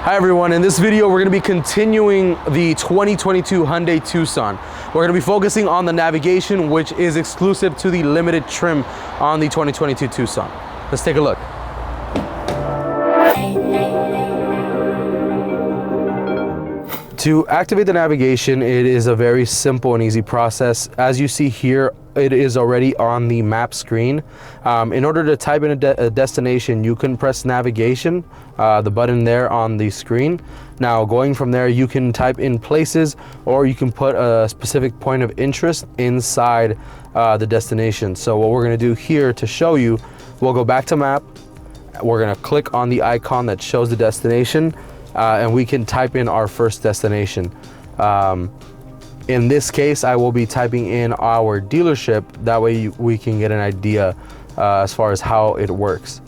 Hi everyone, in this video we're going to be continuing the 2022 Hyundai Tucson. We're going to be focusing on the navigation, which is exclusive to the limited trim on the 2022 Tucson. Let's take a look. To activate the navigation, it is a very simple and easy process. As you see here, it is already on the map screen. In order to type in a destination, you can press navigation, the button there on the screen. Now going from there, you can type in places, or you can put a specific point of interest inside the destination. So what we're going to do here to show you, we'll go back to map. We're going to click on the icon that shows the destination, and we can type in our first destination. In this case, I will be typing in our dealership. That way we can get an idea as far as how it works.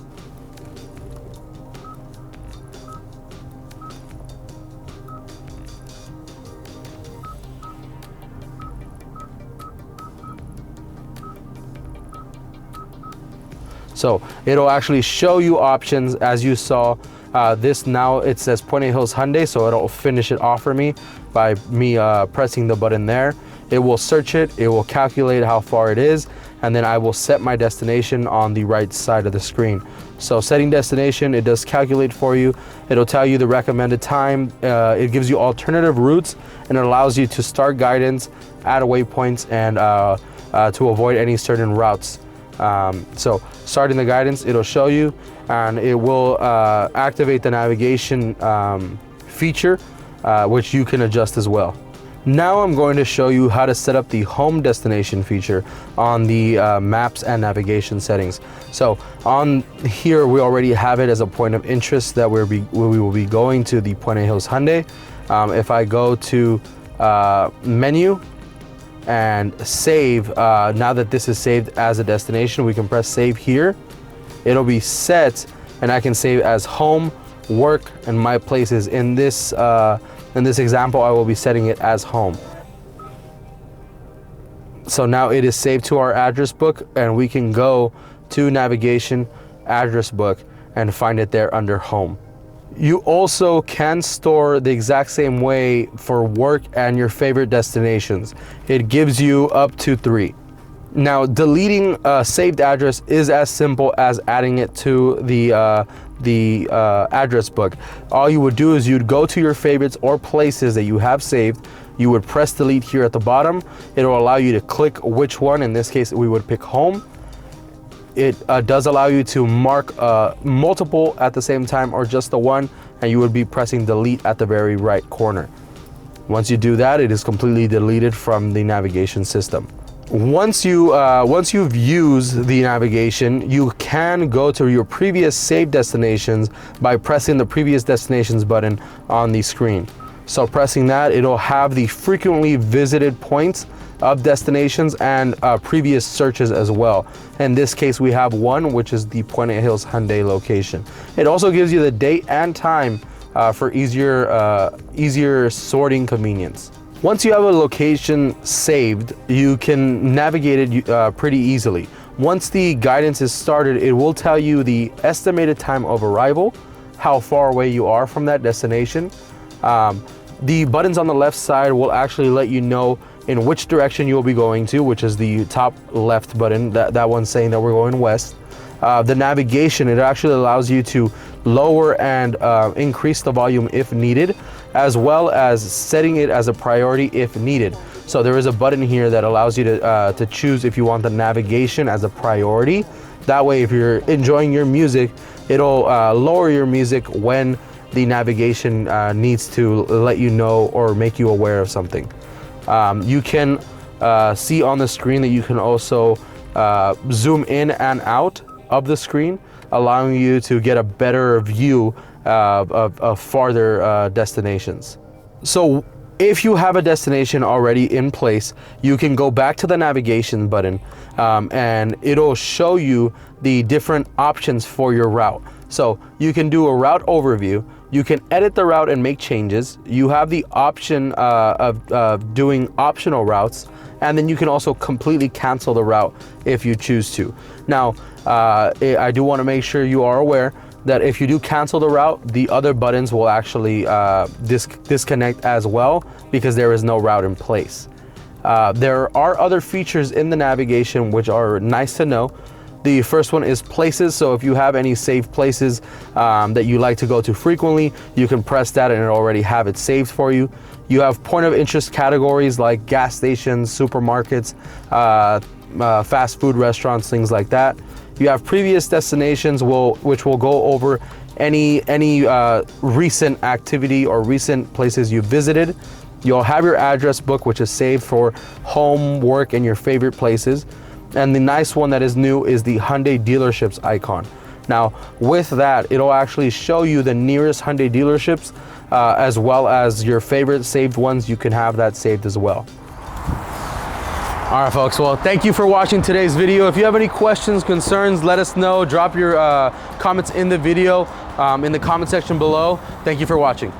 So it'll actually show you options. As you saw, this now it says Puente Hyundai, so it'll finish it off for me by me pressing the button there. It will search it, it will calculate how far it is, and then I will set my destination on the right side of the screen. So setting destination, it does calculate for you. It'll tell you the recommended time. It gives you alternative routes, and it allows you to start guidance, add waypoints, and to avoid any certain routes. So starting the guidance, it'll show you, and it will activate the navigation feature, which you can adjust as well. Now I'm going to show you how to set up the home destination feature on the maps and navigation settings. So on here, we already have it as a point of interest that we will be going to the Puente Hyundai. If I go to menu and save, now that this is saved as a destination, we can press save here. It'll be set, and I can save as home, work, and my places. In this example, I will be setting it as home. So now it is saved to our address book, and we can go to navigation, address book, and find it there under home. You also can store the exact same way for work and your favorite destinations. It gives you up to 3. Now, deleting a saved address is as simple as adding it to the address book. All you would do is you'd go to your favorites or places that you have saved. You would press delete here at the bottom. It'll allow you to click which one. In this case, we would pick home. It does allow you to mark multiple at the same time, or just the one, and you would be pressing delete at the very right corner. Once you do that, it is completely deleted from the navigation system. Once you've used the navigation, you can go to your previous saved destinations by pressing the previous destinations button on the screen. So pressing that, it'll have the frequently visited points of destinations and previous searches as well. In this case, we have one, which is the Puente Hyundai location. It also gives you the date and time for easier sorting convenience. Once you have a location saved, you can navigate it pretty easily. Once the guidance is started, it will tell you the estimated time of arrival, how far away you are from that destination. The buttons on the left side will actually let you know in which direction you'll be going to, which is the top left button. That one's saying that we're going west. The navigation, it actually allows you to lower and increase the volume if needed, as well as setting it as a priority if needed. So there is a button here that allows you to choose if you want the navigation as a priority. That way, if you're enjoying your music, it'll lower your music when the navigation needs to let you know or make you aware of something. You can see on the screen that you can also zoom in and out of the screen, allowing you to get a better view of farther destinations. So if you have a destination already in place, you can go back to the navigation button, and it'll show you the different options for your route. So you can do a route overview. You can edit the route and make changes. You have the option of doing optional routes, and then you can also completely cancel the route if you choose to. Now, I do want to make sure you are aware that if you do cancel the route, the other buttons will actually disconnect as well, because there is no route in place. There are other features in the navigation which are nice to know. The first one is places. So if you have any saved places that you like to go to frequently, you can press that and it'll already have it saved for you. You have point of interest categories like gas stations, supermarkets, fast food restaurants, things like that. You have previous destinations which will go over any recent activity or recent places you visited. You'll have your address book, which is saved for home, work, and your favorite places. And the nice one that is new is the Hyundai dealerships icon. Now, with that, it'll actually show you the nearest Hyundai dealerships, as well as your favorite saved ones. You can have that saved as well. All right, folks, well, thank you for watching today's video. If you have any questions, concerns, let us know. Drop your comments in the video, in the comment section below. Thank you for watching.